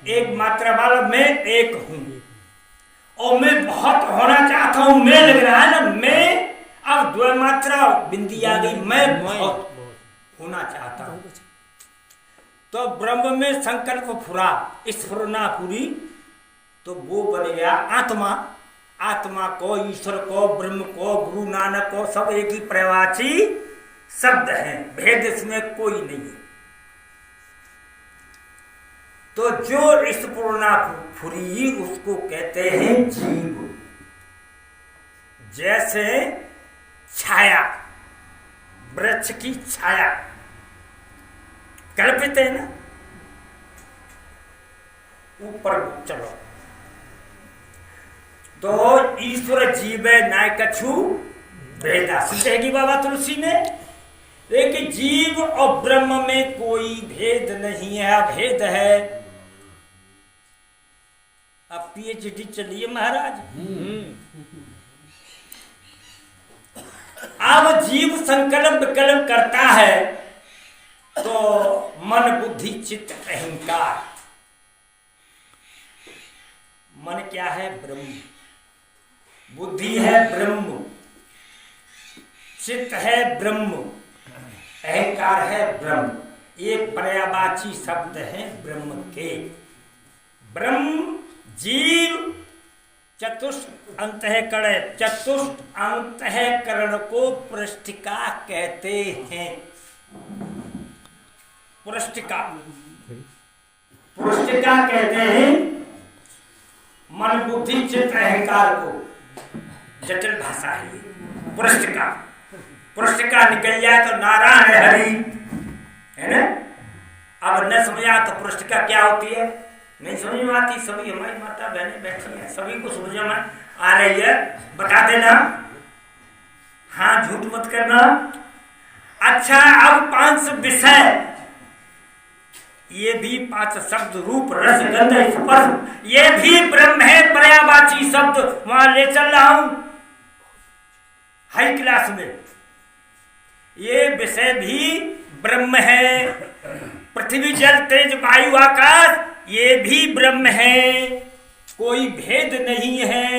एक मात्रा वाला मैं एक हूं, और मैं बहुत होना चाहता हूं, मैं लग रहा है ना, मैं अब द्वय मात्रा बिंदी आ गई, मैं बहुत होना चाहता हूं। तो ब्रह्म में संकल्प फुरा, स्फुरना पूरी, तो वो बन गया आत्मा। आत्मा को, ईश्वर को, ब्रह्म को, गुरु नानक को सब एक ही प्रवाची शब्द है, भेद इसमें कोई नहीं है। तो जो स्फुरना फुरी उसको कहते हैं जीव। जैसे छाया, वृक्ष की छाया कल्पित है ना, ऊपर चलो, तो ईश्वर जीव नाय कछु भेदा, सुनेगी बाबा तुलसी ने। लेकिन जीव और ब्रह्म में कोई भेद नहीं है, अभेद है। अब पीएचडी चलिए महाराज। अब जीव संकल्प विकल्प करता है, तो मन बुद्धि चित्त अहंकार। मन क्या है? ब्रह्म। बुद्धि है ब्रह्म, चित्त है ब्रह्म, अहंकार है ब्रह्म। ये पर्यायवाची शब्द है ब्रह्म के। ब्रह्म जीव चतुष्ट अंतःकरण, चतुष्ट अंतःकरण को पृष्ठिका कहते हैं। पृष्ठिका, पृष्ठिका कहते हैं मन बुद्धि चित्त अहंकार को। जटिल भाषा है पृष्ठिका। पृष्ठिका निकल जाए तो नारायण हरि है ना। अब न समझा तो पृष्ठिका क्या होती है नहीं समझ में आती। सभी हमारी माता बहनें बैठी हैं, सभी को समझ में आ रही है, बता देना, हाँ झूठ मत करना। अच्छा, अब 5 विषय, ये भी 5 शब्द, रूप रस गंध स्पर्श, ये भी ब्रह्म है, पर्यायवाची शब्द। वहां ले चल रहा हूं हाई क्लास में। ये विषय भी ब्रह्म है। पृथ्वी जल तेज वायु आकाश, ये भी ब्रह्म है, कोई भेद नहीं है।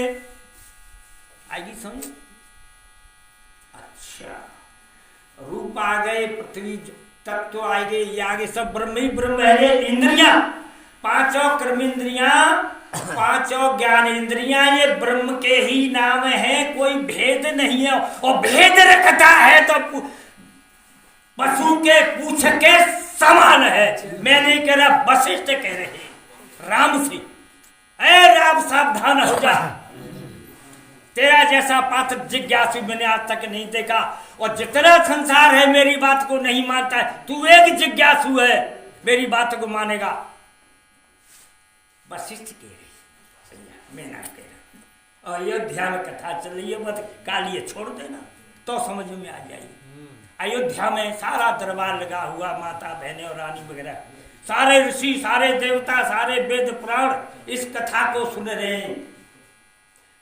आएगी समझ? अच्छा, रूप आ गए, पृथ्वी तत्व आ गए, ये आगे सब ब्रह्म ही ब्रह्म है। इंद्रियां, 5 कर्मेंद्रियां, 5 ज्ञान इंद्रियां, ये ब्रह्म के ही नाम है, कोई भेद नहीं है। और भेद रखता है तो पशु के पूछ के समान है। मैं नहीं कह रहा, वशिष्ठ कह रहे हैं राम से, ऐ राम सावधान हो जा, तेरा जैसा पात्र जिज्ञासु मैंने आज तक नहीं देखा। और जितना संसार है मेरी बात को नहीं मानता है, तू एक जिज्ञासु है, मेरी बात को मानेगा। वशिष्ठ कह रही, मैं ना कह रहा। अयोध्या में कथा चल रही है, मत कालिए छोड़ देना तो समझ में आ जाएगी। अयोध्या में सारा दरबार लगा हुआ, माता बहनें और रानी वगैरह, सारे ऋषि, सारे देवता, सारे वेद पुराण इस कथा को सुन रहे हैं।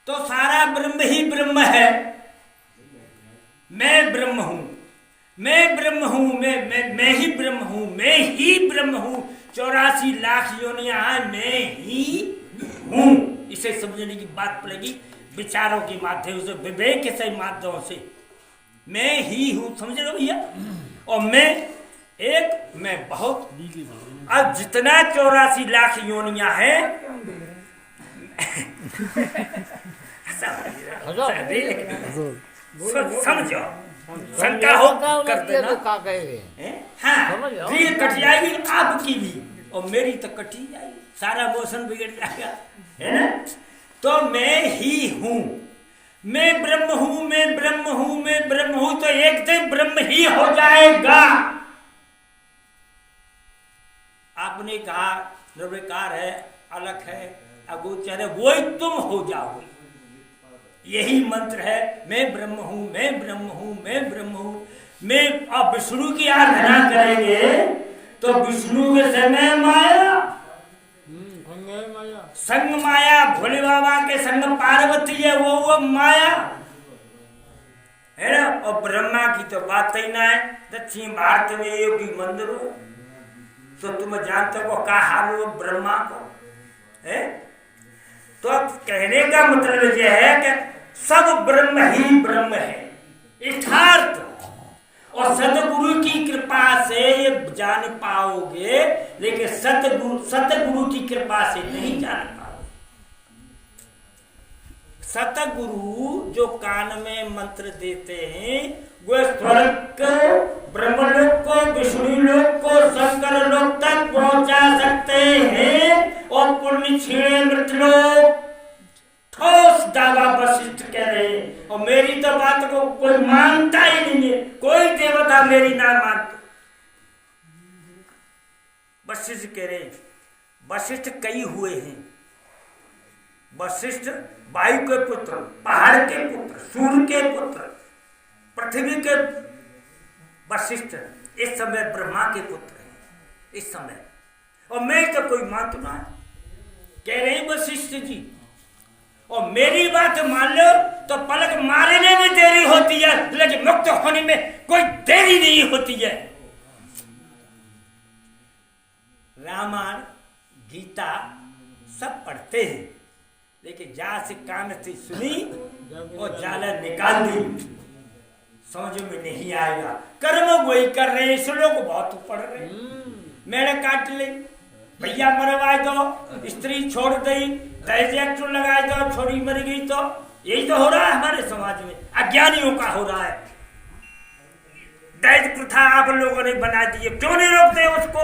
तो सारा ब्रह्म ही ब्रह्म है। मैं ब्रह्म हूं, मैं ब्रह्म हूं, मैं ही ब्रह्म हूं, मैं ही ब्रह्म हूं। 84 लाख योनियां हैं, मैं ही हूं। इसे समझने की बात पड़ेगी विचारों के माध्यम से, विवेक के माध्यम से। मैं ही हूं, समझ रहे हो भैया? और मैं बहुत। अब जितना 84 लाख योनियां हैं समझो, शंका हो कर देना। हाँ, रील कट जाएगी आपकी भी और मेरी तो कटी जाएगी, सारा मौसम बिगड़ जाएगा, है ना। तो मैं ही हूं, मैं ब्रह्म हूं, मैं ब्रह्म हूं, मैं ब्रह्म हूं, तो एक दिन ब्रह्म ही हो जाएगा। आपने कहा निर्विकार है, अलग है, अगोचर है, वो ही तुम हो जाओगे। यही मंत्र है, मैं ब्रह्म हूं, मैं ब्रह्म हूं, मैं ब्रह्म हूं। मैं अब विष्णु की आराधना करेंगे तो विष्णु के समय माया, संग माया, भोले बाबा के संग पार्वती है, वो माया है ना। और ब्रह्मा की तो बात ही ना है। दक्षिण भारत में योगी मंदिर हो, तो तुम जानते हो का हाल हो ब्रह्मा को है। तो कहने का मतलब यह है कि सब ब्रह्म ही ब्रह्म है यथार्थ, और सतगुरु की कृपा से ये जान पाओगे, लेकिन सतगुरु की कृपा से नहीं जान पाओगे। सतगुरु जो कान में मंत्र देते हैं वो स्वर्ग को, ब्रह्मलोक को, विष्णु लोक को, शंकर लोक तक पहुंचा सकते हैं, और पुण्य छीणे मृतलोक ठोस दावा वशिष्ठ कह रहे हैं। और मेरी तो बात को कोई मानता ही नहीं है, कोई देवता मेरी ना मानता। वशिष्ठ कह रहे, वशिष्ठ कई हुए हैं। वशिष्ठ वायु के पुत्र, पहाड़ के पुत्र, सूर्य के पुत्र, पृथ्वी के वशिष्ठ इस समय ब्रह्मा के पुत्र हैं इस समय। और मैं तो कोई मानता ना कह रहे वशिष्ठ जी, और मेरी बात मान लो तो पलक मारने में देरी होती है, लेकिन मुक्त होने में कोई देरी नहीं होती है। रामायण गीता सब पढ़ते हैं, लेकिन जहां से कान से सुनी और जाला निकाल दी, समझ में नहीं आएगा। कर्म वही कर रहे हैं, श्लोक बहुत पढ़ रहे हैं, मेरे काट ले, भैया मरवा दो, स्त्री छोड़ दी, दहेज एक्ट लगा दो, छोरी मर गई, तो यही तो हो रहा है हमारे समाज में, अज्ञानियों का हो रहा है। दहेज प्रथा आप लोगों ने बना दी है, क्यों नहीं रोकते उसको?